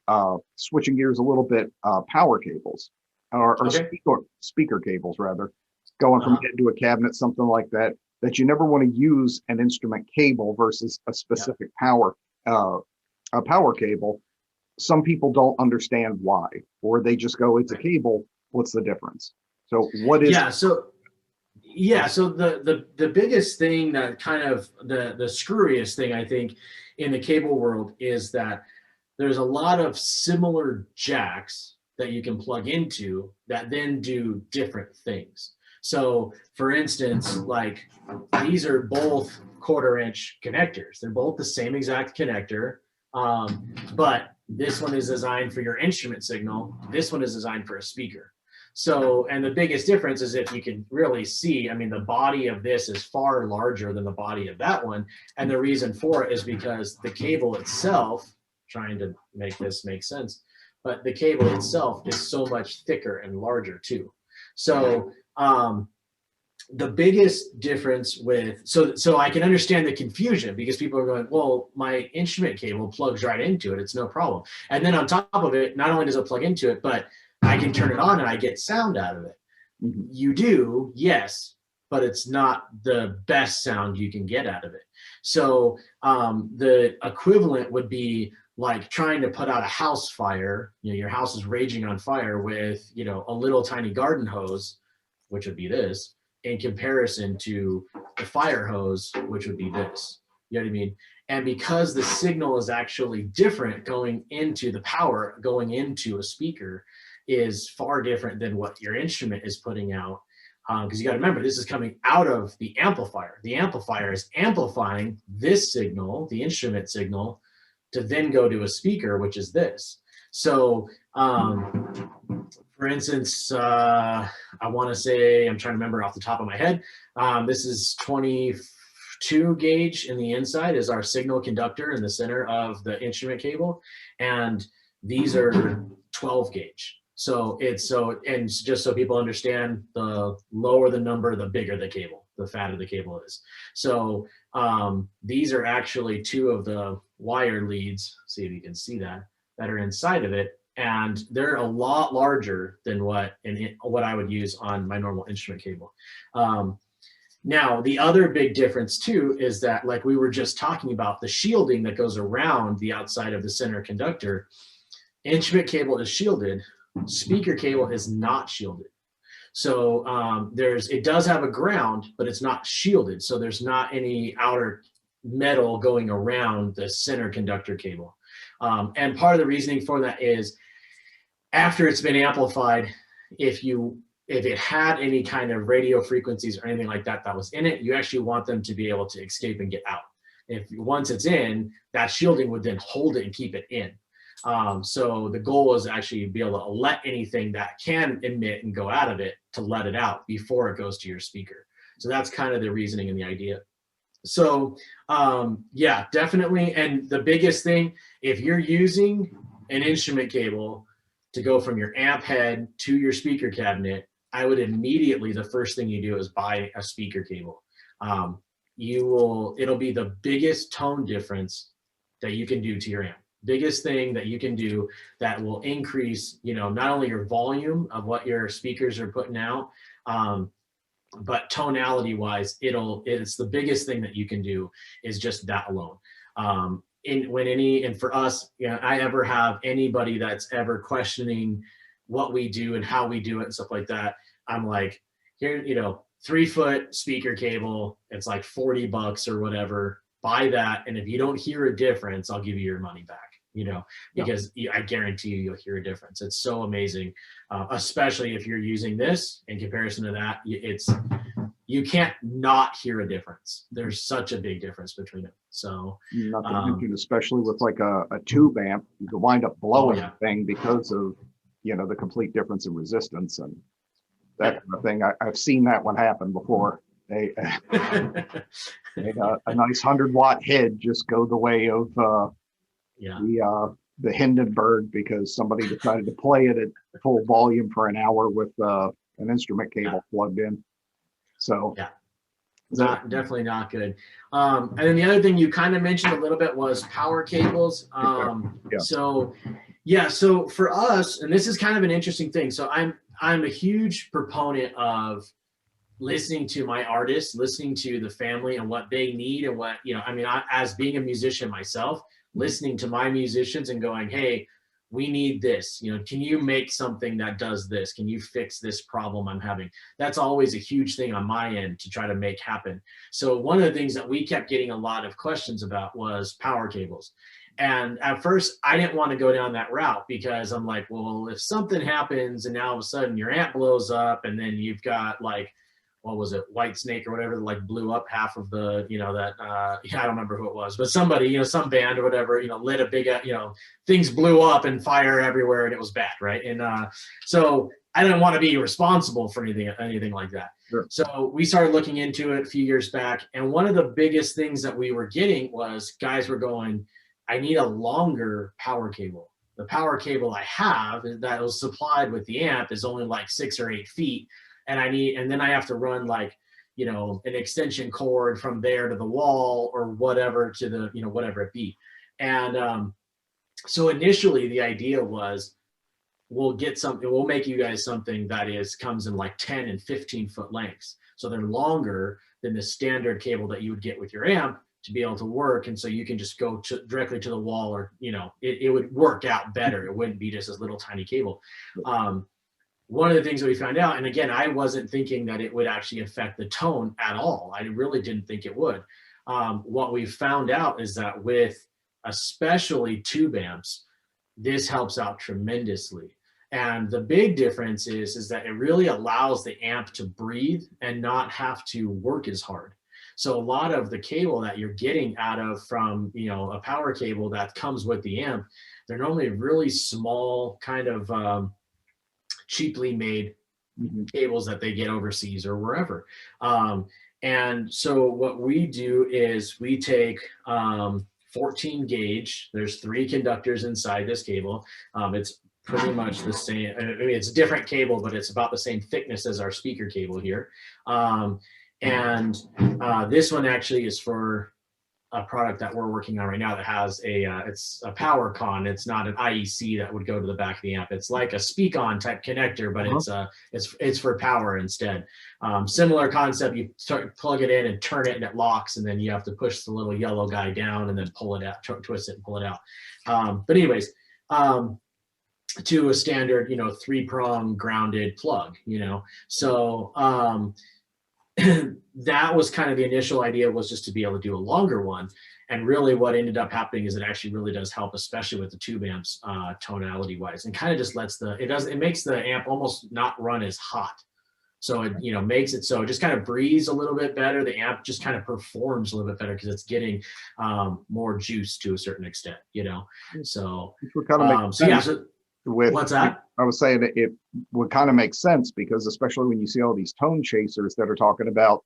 switching gears a little bit, power cables. Or speaker cables, rather, going from head to a cabinet, something like that, that you never want to use an instrument cable versus a specific power cable. Some people don't understand why, or they just go, it's a cable, what's the difference? So what is so the biggest thing, that kind of the screwiest thing, I think, in the cable world is that there's a lot of similar jacks that you can plug into that then do different things. So for instance, like these are both 1/4-inch connectors. They're both the same exact connector, but this one is designed for your instrument signal. This one is designed for a speaker. So, and the biggest difference is, if you can really see, I mean, the body of this is far larger than the body of that one. And the reason for it is because the cable itself, trying to make this make sense, but the cable itself is so much thicker and larger too. So the biggest difference with, so I can understand the confusion, because people are going, well, my instrument cable plugs right into it, it's no problem. And then on top of it, not only does it plug into it, but I can turn it on and I get sound out of it. Mm-hmm. You do, yes, but it's not the best sound you can get out of it. So the equivalent would be like trying to put out a house fire. You know, your house is raging on fire with, you know, a little tiny garden hose, which would be this, in comparison to the fire hose, which would be this. You know what I mean? And because the signal is actually different going into the power, going into a speaker, is far different than what your instrument is putting out. Because you got to remember, this is coming out of the amplifier. The amplifier is amplifying this signal, the instrument signal, to then go to a speaker, which is this. So, for instance, I want to say, I'm trying to remember off the top of my head, this is 22 gauge in the inside is our signal conductor in the center of the instrument cable, and these are 12 gauge. So it's and just so people understand, the lower the number, the bigger the cable, the fatter the cable is. So these are actually two of the wire leads, see if you can see that are inside of it. And they're a lot larger than what I would use on my normal instrument cable. Now, the other big difference too is that, like we were just talking about, the shielding that goes around the outside of the center conductor, instrument cable is shielded, speaker cable is not shielded. So it does have a ground, but it's not shielded. So there's not any outer metal going around the center conductor cable. And part of the reasoning for that is, after it's been amplified, if it had any kind of radio frequencies or anything like that was in it, you actually want them to be able to escape and get out. If once it's in, that shielding would then hold it and keep it in. So the goal is actually to be able to let anything that can emit and go out of it to let it out before it goes to your speaker. So that's kind of the reasoning and the idea. So yeah, definitely. And the biggest thing, if you're using an instrument cable to go from your amp head to your speaker cabinet, I would immediately, the first thing you do is buy a speaker cable. It'll be the biggest tone difference that you can do to your amp. Biggest thing that you can do that will increase, not only your volume of what your speakers are putting out, but tonality wise, it's the biggest thing that you can do is just that alone. And for us, I ever have anybody that's ever questioning what we do and how we do it and stuff like that, I'm like, here, 3-foot speaker cable, it's like $40 or whatever, buy that. And if you don't hear a difference, I'll give you your money back, because I guarantee you'll hear a difference. It's so amazing, especially if you're using this in comparison to that. You can't not hear a difference. There's such a big difference between them. So not to mention, especially with like a tube amp, you could wind up blowing the thing because of the complete difference in resistance and that kind of thing. I've seen that one happen before. A nice 100-watt head just go the way of the Hindenburg because somebody decided to play it at full volume for an hour with an instrument cable plugged in. So definitely not good. And then the other thing you kind of mentioned a little bit was power cables. So for us, and this is kind of an interesting thing. So I'm a huge proponent of listening to my artists, listening to the family and what they need and what, as being a musician myself, listening to my musicians and going, hey, we need this, can you make something that does this? Can you fix this problem I'm having? That's always a huge thing on my end to try to make happen. So one of the things that we kept getting a lot of questions about was power cables. And at first I didn't want to go down that route because I'm like, well, if something happens and now all of a sudden your amp blows up and then you've got like, what was it, White Snake or whatever, like blew up half of the, I don't remember who it was, but somebody, some band or whatever, lit a big, things blew up and fire everywhere and it was bad, right? And so I didn't want to be responsible for anything like that. Sure. So we started looking into it a few years back, and one of the biggest things that we were getting was guys were going, I need a longer power cable. The power cable I have that was supplied with the amp is only like 6 or 8 feet. And then I have to run like, an extension cord from there to the wall or whatever to the, whatever it be. And so initially the idea was we'll make you guys something that comes in like 10 and 15-foot lengths. So they're longer than the standard cable that you would get with your amp to be able to work. And so you can just go directly to the wall or, it would work out better. It wouldn't be just this little tiny cable. One of the things that we found out, and again, I wasn't thinking that it would actually affect the tone at all. I really didn't think it would. What we found out is that with especially tube amps, this helps out tremendously. And the big difference is that it really allows the amp to breathe and not have to work as hard. So a lot of the cable that you're getting from a power cable that comes with the amp, they're normally really small kind of cheaply made cables that they get overseas or wherever. And so what we do is we take 14 gauge, there's 3 conductors inside this cable. It's pretty much the same. I mean, it's a different cable, but it's about the same thickness as our speaker cable here. This one actually is for a product that we're working on right now that has it's a power con. It's not an IEC that would go to the back of the amp. It's like a speak on type connector, but it's for power instead. Similar concept. You plug it in and turn it and it locks, and then you have to push the little yellow guy down and then pull it out, twist it and pull it out. But anyways, to a standard, 3-prong grounded plug, so that was kind of the initial idea, was just to be able to do a longer one. And really what ended up happening is it actually really does help, especially with the tube amps, tonality wise, and kind of just it makes the amp almost not run as hot. So it, you know, makes it so it just kind of breathes a little bit better. The amp just kind of performs a little bit better because it's getting more juice to a certain extent, you know. So, Which would kind of make so yeah. sense So with, what's that? I was saying it would kind of make sense because especially when you see all these tone chasers that are talking about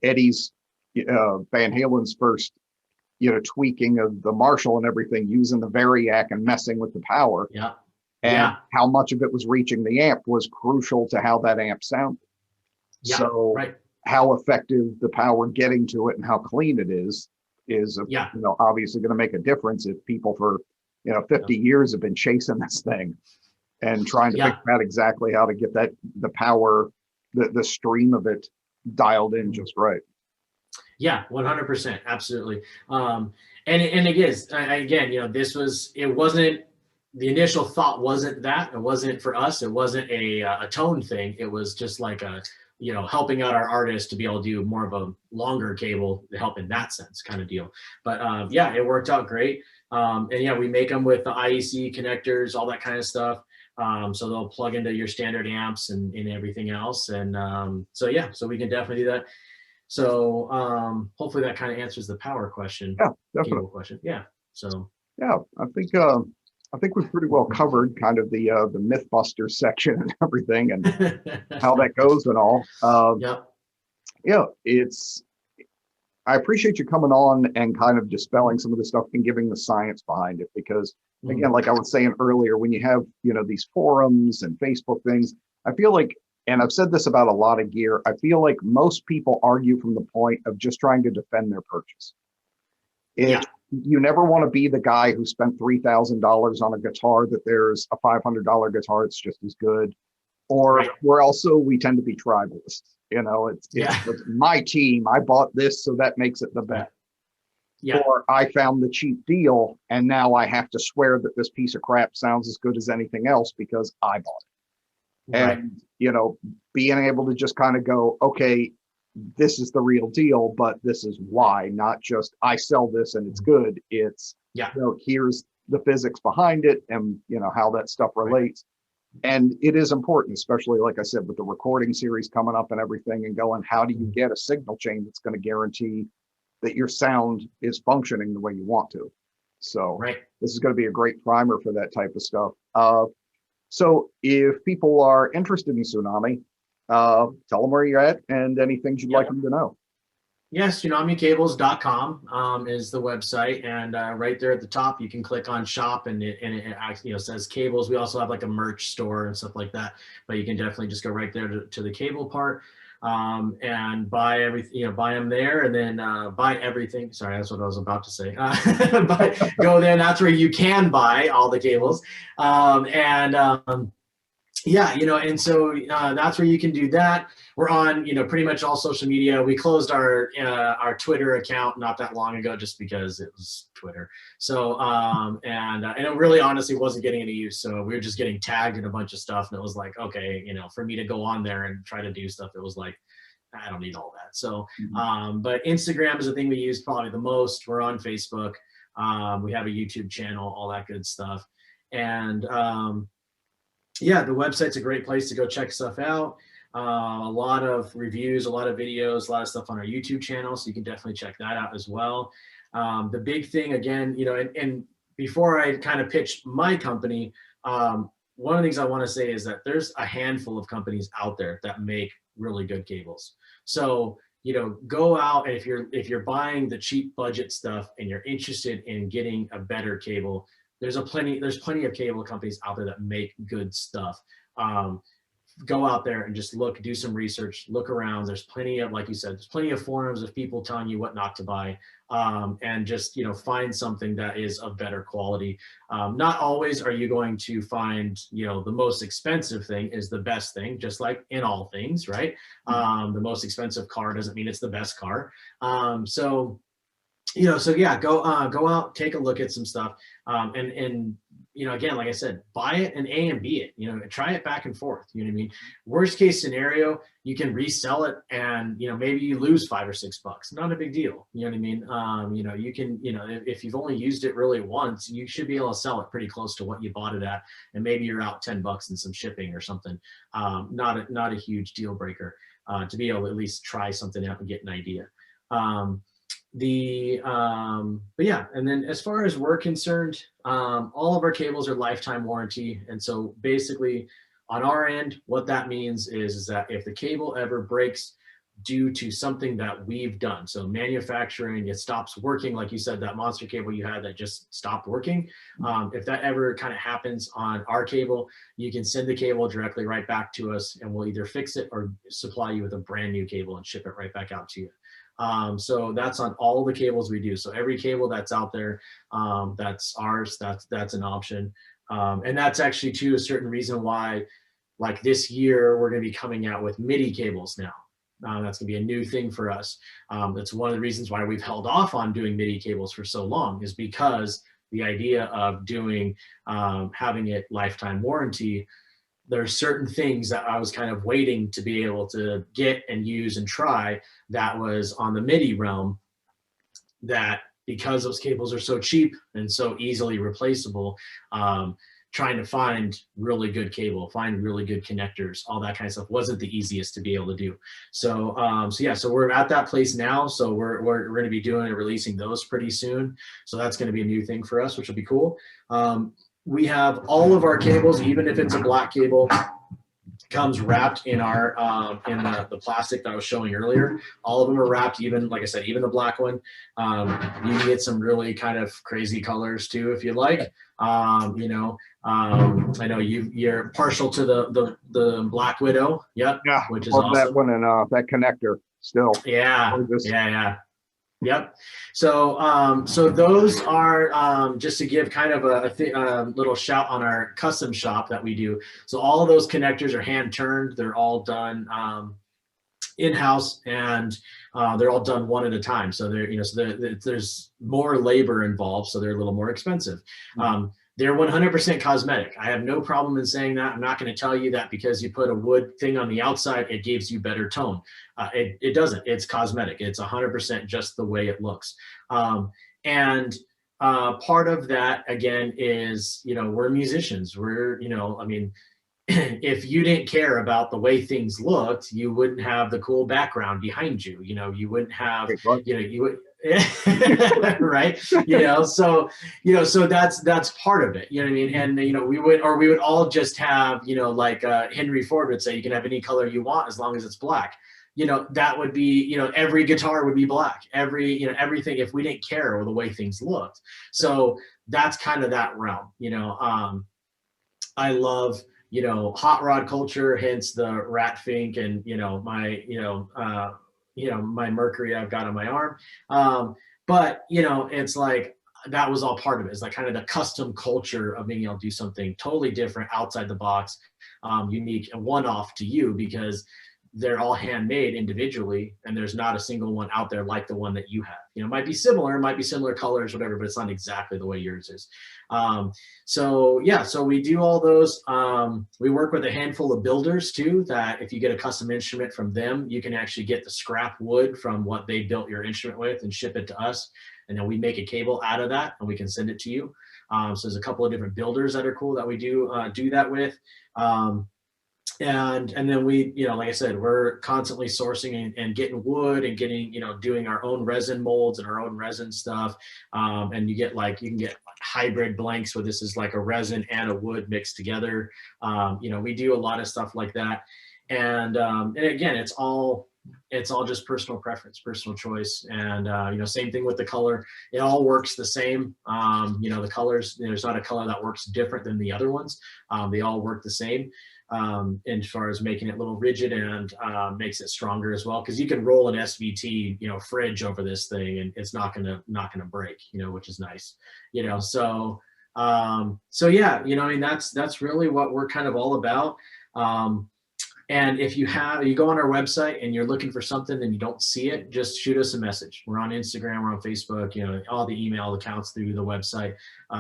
Eddie's Van Halen's first, you know, tweaking of the Marshall and everything, using the Variac and messing with the power. Yeah. And how much of it was reaching the amp was crucial to how that amp sounded. Yeah, so right. how effective the power getting to it and how clean it is you know, obviously going to make a difference if people for, you know, 50 years have been chasing this thing and trying to figure out exactly how to get that, the power, the stream of it dialed in just right. Yeah, 100%. Absolutely. And it is, again, you know, it wasn't, the initial thought wasn't that. It wasn't for us. It wasn't a tone thing. It was just like you know, helping out our artists to be able to do more of a longer cable to help in that sense kind of deal. But yeah, it worked out great. And yeah, we make them with the IEC connectors, all that kind of stuff. So they'll plug into your standard amps and everything else. And so yeah, so we can definitely do that. So hopefully that kind of answers the power question. Yeah, definitely. Cable question. Yeah. So yeah, I think we've pretty well covered kind of the Mythbusters section and everything and how that goes and all. Yeah, I appreciate you coming on and kind of dispelling some of the stuff and giving the science behind it because again, like I was saying earlier, when you have, you know, these forums and Facebook things, I feel like, and I've said this about a lot of gear, I feel like most people argue from the point of just trying to defend their purchase. You never want to be the guy who spent $3,000 on a guitar that there's a $500 guitar that's just as good. Or we tend to be tribalists. You know, it's my team. I bought this, so that makes it the best. Or I found the cheap deal, and now I have to swear that this piece of crap sounds as good as anything else because I bought it. And, you know, being able to just kind of go, okay, this is the real deal, but this is why, not just I sell this and it's good. It's, you know, here's the physics behind it and, you know, how that stuff relates. And it is important, especially like I said, with the recording series coming up and everything and going, how do you get a signal chain that's going to guarantee that your sound is functioning the way you want to? So this is going to be a great primer for that type of stuff. So if people are interested in Tsunami, tell them where you're at and any things you'd like them to know. Yes, tsunamicables.com is the website, and right there at the top you can click on shop and it you know, says cables. We also have like a merch store and stuff like that, but you can definitely just go right there to the cable part and buy everything, you know, buy them there, and then buy everything. Sorry, that's what I was about to say. But go there, and that's where you can buy all the cables. Yeah, you know, and so that's where you can do that. We're on, you know, pretty much all social media. We closed our Twitter account not that long ago just because it was Twitter. So and it really honestly wasn't getting any use. So we were just getting tagged in a bunch of stuff, and it was like, okay, you know, for me to go on there and try to do stuff, it was like, I don't need all that. So but Instagram is the thing we use probably the most. We're on Facebook. We have a YouTube channel, all that good stuff. And yeah, the website's a great place to go check stuff out. A lot of reviews, a lot of videos, a lot of stuff on our YouTube channel, so you can definitely check that out as well. The big thing, again, you know, and before I kind of pitch my company, one of the things I want to say is that there's a handful of companies out there that make really good cables. So, you know, go out, and if you're buying the cheap budget stuff and you're interested in getting a better cable, there's plenty of cable companies out there that make good stuff. Go out there and just look, do some research, look around. There's plenty of, like you said, there's plenty of forums of people telling you what not to buy, and just, you know, find something that is of better quality. Not always are you going to find, you know, the most expensive thing is the best thing, just like in all things, right? The most expensive car doesn't mean it's the best car. So, you know, so yeah, go out, take a look at some stuff, and you know, again, like I said, buy it and A and B it, you know, try it back and forth. You know what I mean? Worst case scenario, you can resell it and, you know, maybe you lose $5 or $6. Not a big deal. You know what I mean? You know, you can, you know, if you've only used it really once, you should be able to sell it pretty close to what you bought it at. And maybe you're out $10 in some shipping or something. Not a huge deal breaker to be able to at least try something out and get an idea. But yeah, and then as far as we're concerned, all of our cables are lifetime warranty. And so basically on our end, what that means is that if the cable ever breaks due to something that we've done, so manufacturing, it stops working, like you said, that monster cable you had that just stopped working. If that ever kind of happens on our cable, you can send the cable directly right back to us and we'll either fix it or supply you with a brand new cable and ship it right back out to you. So that's on all the cables we do. So every cable that's out there, that's ours, that's an option. And that's actually too a certain reason why, like this year, we're going to be coming out with MIDI cables now. That's going to be a new thing for us. That's one of the reasons why we've held off on doing MIDI cables for so long, is because the idea of doing, having it lifetime warranty, there are certain things that I was kind of waiting to be able to get and use and try that was on the MIDI realm, that because those cables are so cheap and so easily replaceable, trying to find really good cable, find really good connectors, all that kind of stuff wasn't the easiest to be able to do. So, so we're at that place now. So we're going to be doing and releasing those pretty soon. So that's going to be a new thing for us, which will be cool. We have all of our cables, even if it's a black cable, comes wrapped in our in the plastic that I was showing earlier. All of them are wrapped, even like I said, even the black one. You can get some really kind of crazy colors too if you like. You know, I know you're partial to the Black Widow. Yep. Yeah, which is love awesome. That one and that connector still. Yeah. Yeah. Yep. So, so those are just to give kind of a little shout on our custom shop that we do. So all of those connectors are hand turned. They're all done in-house, and they're all done one at a time. So they're, you know, so there's more labor involved, so they're a little more expensive. They're 100% cosmetic. I have no problem in saying that. I'm not going to tell you that because you put a wood thing on the outside, it gives you better tone. It doesn't. It's cosmetic. It's 100% just the way it looks. And part of that, again, is, you know, we're musicians. We're, you know, I mean, if you didn't care about the way things looked, you wouldn't have the cool background behind you. You know, you wouldn't have, you know, you would. Right, you know, so that's part of it, you know what I mean. And you know, we would all just have, you know, like Henry Ford would say, you can have any color you want as long as it's black. You know, that would be, you know, every guitar would be black, you know, everything, if we didn't care or the way things looked. So that's kind of that realm, you know. I love, you know, hot rod culture, hence the rat fink and, you know, my, my Mercury I've got on my arm. But, you know, it's like, that was all part of it. It's like kind of the custom culture of being able to do something totally different, outside the box, unique and one-off to you, because they're all handmade individually, and there's not a single one out there like the one that you have. You know, it might be similar colors, whatever, but it's not exactly the way yours is. So yeah, so we do all those. We work with a handful of builders too, that if you get a custom instrument from them, you can actually get the scrap wood from what they built your instrument with and ship it to us. And then we make a cable out of that and we can send it to you. So there's a couple of different builders that are cool that we do that with. And then we, you know, like I said, we're constantly sourcing and getting wood and getting, you know, doing our own resin molds and our own resin stuff. And you can get hybrid blanks where this is like a resin and a wood mixed together. You know, we do a lot of stuff like that. And again, it's all just personal preference, personal choice. And, you know, same thing with the color. It all works the same. You know, the colors, there's not a color that works different than the other ones. They all work the same. As far as making it a little rigid and makes it stronger as well, because you can roll an SVT, you know, fridge over this thing and it's not gonna break, you know, which is nice, you know. So yeah, you know, I mean, that's really what we're kind of all about. And if you go on our website and you're looking for something and you don't see it, just shoot us a message. We're on Instagram, we're on Facebook, all the email accounts through the website.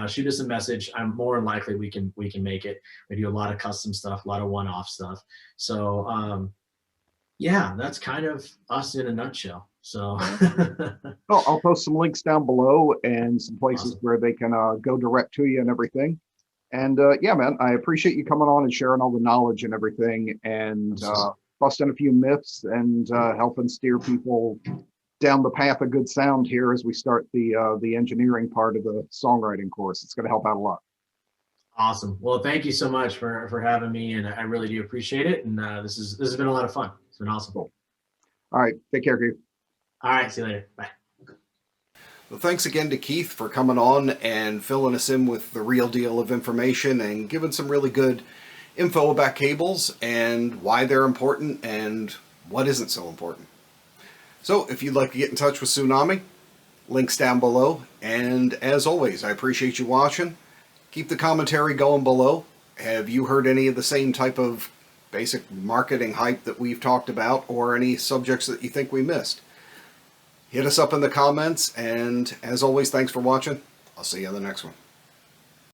Shoot us a message. I'm more than likely we can make it. We do a lot of custom stuff, a lot of one-off stuff. So yeah, that's kind of us in a nutshell. So well, I'll post some links down below and some places awesome. where they can go direct to you and everything. And yeah, man, I appreciate you coming on and sharing all the knowledge and everything, and busting a few myths and helping steer people down the path of good sound here as we start the engineering part of the songwriting course. It's going to help out a lot. Awesome. Well, thank you so much for having me, and I really do appreciate it. And this has been a lot of fun. It's been awesome. Cool. All right, take care, Keith. All right, see you later. Bye. Well, thanks again to Keith for coming on and filling us in with the real deal of information and giving some really good info about cables and why they're important and what isn't so important. So if you'd like to get in touch with Tsunami, links down below. And as always, I appreciate you watching. Keep the commentary going below. Have you heard any of the same type of basic marketing hype that we've talked about, or any subjects that you think we missed? Hit us up in the comments, and as always, thanks for watching. I'll see you on the next one.